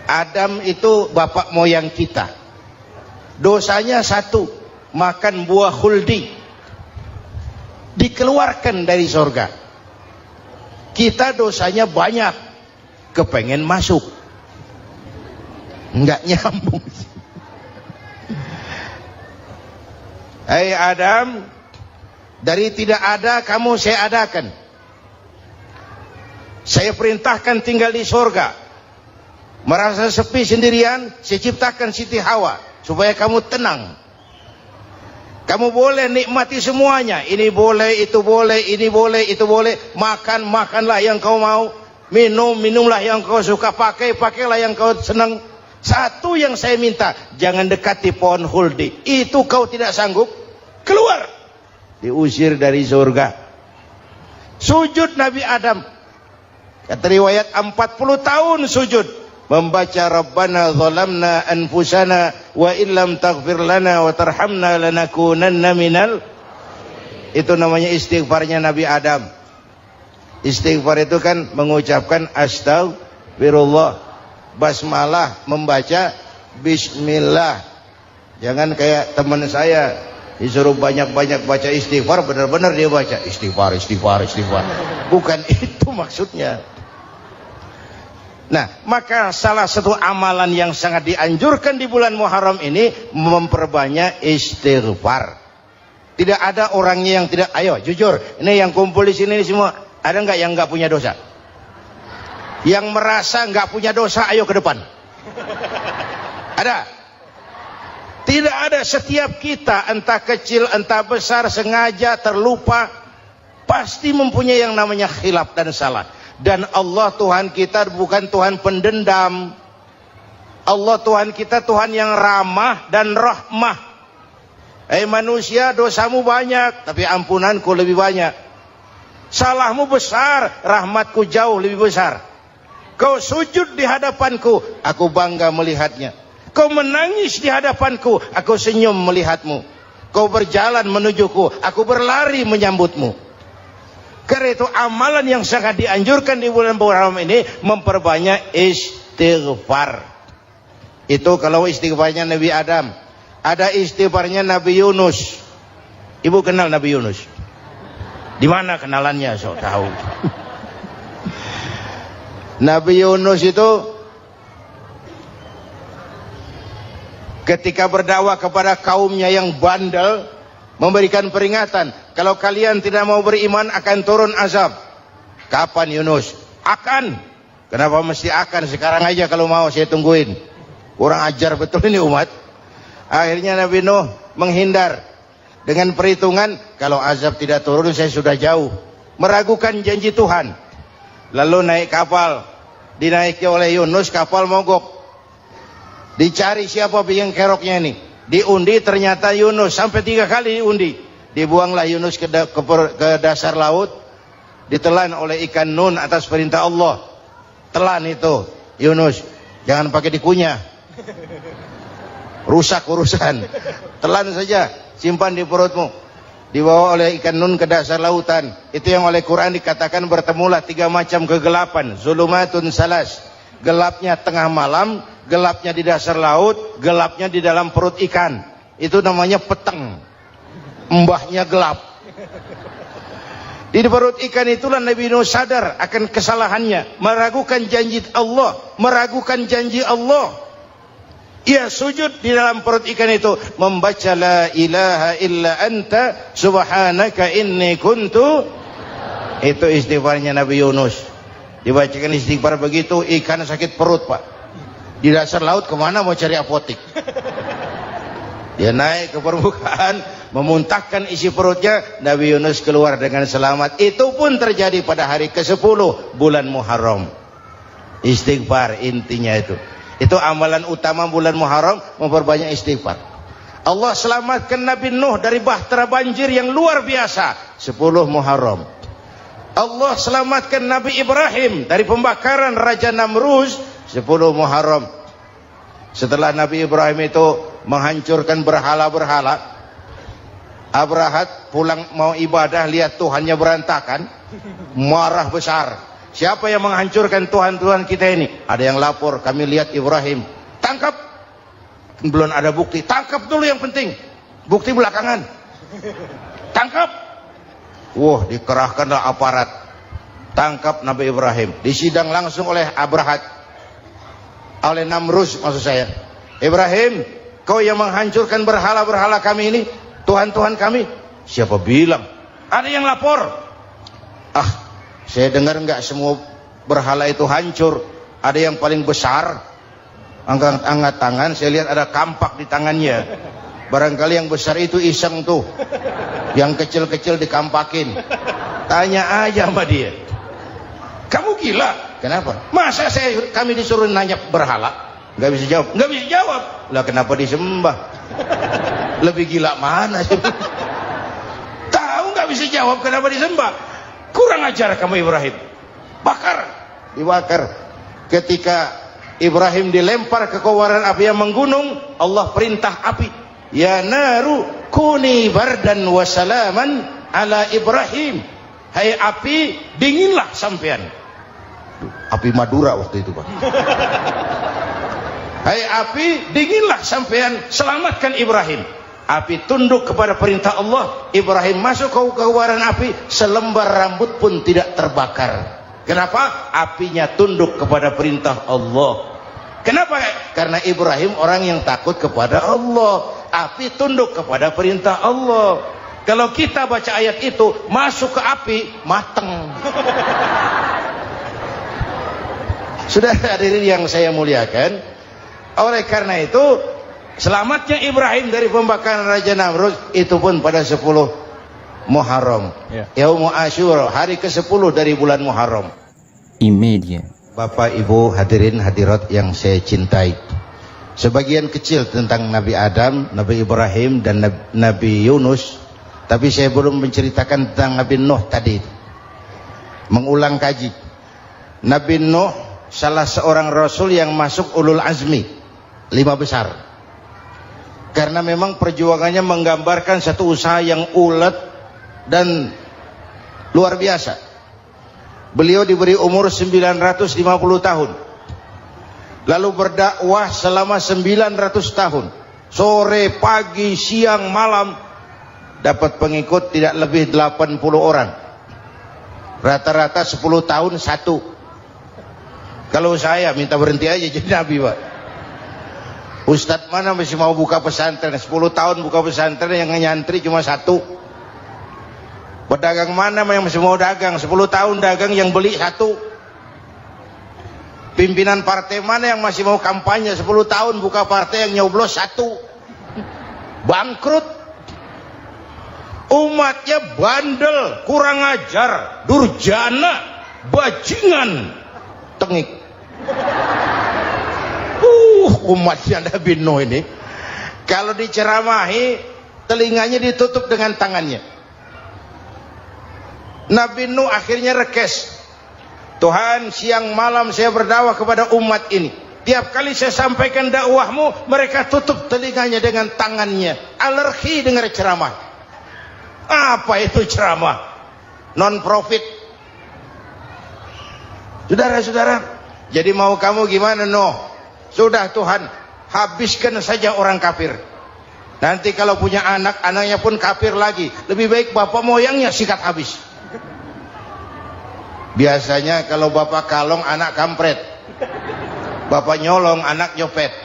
Adam itu bapak moyang kita. Dosanya satu, makan buah khuldi, dikeluarkan dari surga. Kita dosanya banyak, kepengen masuk, nggak nyambung. Hai Adam, dari tidak ada kamu saya adakan. Saya perintahkan tinggal di surga. Merasa sepi sendirian, saya ciptakan Siti Hawa supaya kamu tenang. Kamu boleh nikmati semuanya. Ini boleh, itu boleh, ini boleh, itu boleh. Makan, makanlah yang kau mau. Minum, minumlah yang kau suka. Pakai, pakailah yang kau senang. Satu yang saya minta, jangan dekati pohon khuldi. Itu kau tidak sanggup, keluar. Diusir dari surga. Sujud Nabi Adam. Kata riwayat 40 tahun sujud. Membaca Rabbana zalamna anfusana wa illam taghfir lana wa tarhamna lanakunanna minal. Itu namanya istighfarnya Nabi Adam. Istighfar itu kan mengucapkan astagfirullah, basmalah, membaca bismillah. Jangan kayak teman saya disuruh banyak-banyak baca istighfar, benar-benar dia baca istighfar, istighfar, istighfar. Bukan itu maksudnya. Nah, maka salah satu amalan yang sangat dianjurkan di bulan Muharram ini memperbanyak istighfar. Tidak ada orangnya yang tidak. Ayo jujur, ini yang kumpul di sini semua, ada nggak yang nggak punya dosa? Yang merasa nggak punya dosa, ayo ke depan. Ada? Tidak ada. Setiap kita, entah kecil entah besar, sengaja terlupa, pasti mempunyai yang namanya khilaf dan salah. Dan Allah Tuhan kita bukan Tuhan pendendam. Allah Tuhan kita Tuhan yang ramah dan rahmah. Manusia, dosamu banyak, tapi ampunanku lebih banyak. Salahmu besar, rahmatku jauh lebih besar. Kau sujud di hadapanku, aku bangga melihatnya. Kau menangis di hadapanku, aku senyum melihatmu. Kau berjalan menujuku, aku berlari menyambutmu. Karena itu amalan yang sangat dianjurkan di bulan Muharram ini memperbanyak istighfar. Itu kalau istighfarnya Nabi Adam. Ada istighfarnya Nabi Yunus. Ibu kenal Nabi Yunus? Di mana kenalannya? Sok tahu. Nabi Yunus itu ketika berdakwah kepada kaumnya yang bandel, memberikan peringatan, kalau kalian tidak mau beriman akan turun azab. Kapan Yunus? Akan. Kenapa mesti akan? Sekarang aja kalau mau, saya tungguin. Kurang ajar betul ini umat. Akhirnya Nabi Nuh menghindar dengan perhitungan, kalau azab tidak turun saya sudah jauh. Meragukan janji Tuhan. Lalu naik kapal, dinaiki oleh Yunus, kapal mogok. Dicari siapa biang keroknya ini. Diundi, ternyata Yunus. Sampai 3 kali diundi. Dibuanglah Yunus ke dasar laut. Ditelan oleh ikan Nun atas perintah Allah. Telan itu Yunus, jangan pakai dikunyah, rusak urusan. Telan saja, simpan di perutmu. Dibawa oleh ikan Nun ke dasar lautan. Itu yang oleh Quran dikatakan bertemulah 3 macam kegelapan. Zulumatun salas. Gelapnya tengah malam, gelapnya di dasar laut, gelapnya di dalam perut ikan. Itu namanya peteng. Mbahnya gelap. Di perut ikan itulah Nabi Nuh sadar akan kesalahannya, meragukan janji Allah, meragukan janji Allah. Ia sujud di dalam perut ikan itu, membaca la ilaha illa anta subhanaka inni kuntu. Itu istighfarnya Nabi Yunus. Dibacakan istighfar begitu, ikan sakit perut pak. Di dasar laut kemana mau cari apotik? Dia naik ke permukaan, memuntahkan isi perutnya. Nabi Yunus keluar dengan selamat. Itu pun terjadi pada hari ke-10 bulan Muharram. Istighfar intinya itu. Itu amalan utama bulan Muharram, memperbanyak istighfar. Allah selamatkan Nabi Nuh dari bahtera banjir yang luar biasa 10 Muharram. Allah selamatkan Nabi Ibrahim dari pembakaran Raja Namruz 10 Muharram. Setelah Nabi Ibrahim itu menghancurkan berhala-berhala, Abrahat pulang mau ibadah, lihat Tuhannya berantakan, marah besar. siapa yang menghancurkan Tuhan-Tuhan kita ini? Ada yang lapor, kami lihat Ibrahim. Tangkap. Belum ada bukti. Tangkap dulu yang penting. Bukti belakangan. Tangkap. Wah, dikerahkanlah aparat. Tangkap Nabi Ibrahim. Disidang langsung oleh Abrahat. Oleh Namrus maksud saya. Ibrahim, kau yang menghancurkan berhala-berhala kami ini, Tuhan-Tuhan kami. Siapa bilang? Ada yang lapor. Ah, saya dengar enggak semua berhala itu hancur. Ada yang paling besar, angkat tangan, saya lihat ada kampak di tangannya. Barangkali yang besar itu iseng tuh, yang kecil-kecil dikampakin. Tanya aja sama dia. Kamu gila? Kenapa? Masa kami disuruh nanya berhala? Nggak bisa jawab. Nggak bisa jawab. Lah kenapa disembah? Lebih gila mana sih? Tahu nggak bisa jawab kenapa disembah? Kurang ajar kamu Ibrahim. Bakar, dibakar. Ketika Ibrahim dilempar ke kobaran api yang menggunung, Allah perintah api, ya naru kuni bardan wa salaman ala Ibrahim. Hai api, dinginlah sampean. Api Madura waktu itu, Pak. Hai api, dinginlah sampean, selamatkan Ibrahim. Api tunduk kepada perintah Allah. Ibrahim masuk ke kobaran api, selembar rambut pun tidak terbakar. Kenapa? Apinya tunduk kepada perintah Allah. Kenapa? Karena Ibrahim orang yang takut kepada Allah. Api tunduk kepada perintah Allah. Kalau kita baca ayat itu, masuk ke api, mateng. Saudara hadirin yang saya muliakan, oleh karena itu, selamatnya Ibrahim dari pembakaran Raja Namrud itu pun pada 10 Muharram. Yaumul Asyura, hari ke-10 dari bulan Muharram. Imedia. Bapak, Ibu, hadirin hadirat yang saya cintai. Sebagian kecil tentang Nabi Adam, Nabi Ibrahim dan Nabi Yunus, tapi saya belum menceritakan tentang Nabi Nuh tadi. Mengulang kaji. Nabi Nuh salah seorang rasul yang masuk ulul azmi, 5 besar. Karena memang perjuangannya menggambarkan satu usaha yang ulet dan luar biasa. Beliau diberi umur 950 tahun. Lalu berdakwah selama 900 tahun. Sore, pagi, siang, malam. Dapat pengikut tidak lebih 80 orang. Rata-rata 10 tahun satu. Kalau saya minta berhenti aja jadi nabi, Pak. Ustadz mana masih mau buka pesantren? 10 tahun buka pesantren, yang nyantri cuma 1. Pedagang mana yang masih mau dagang? 10 tahun dagang, yang beli 1. Pimpinan partai mana yang masih mau kampanye? 10 tahun buka partai, yang nyoblos 1. Bangkrut. Umatnya bandel, kurang ajar, durjana, bajingan, tengik. Umatnya Nabi Nuh ini, kalau diceramahi, telinganya ditutup dengan tangannya. Nabi Nuh akhirnya rekes. Tuhan, siang malam saya berdakwah kepada umat ini. Tiap kali saya sampaikan dakwahmu, mereka tutup telinganya dengan tangannya. Alergi dengar ceramah. Apa itu ceramah? Non profit. Saudara-saudara, jadi mau kamu gimana, Nuh? Sudah Tuhan, habiskan saja orang kafir. Nanti kalau punya anak, anaknya pun kafir lagi. Lebih baik bapak moyangnya sikat habis. Biasanya kalau bapak kalong, anak kampret. Bapak nyolong, anak nyopet.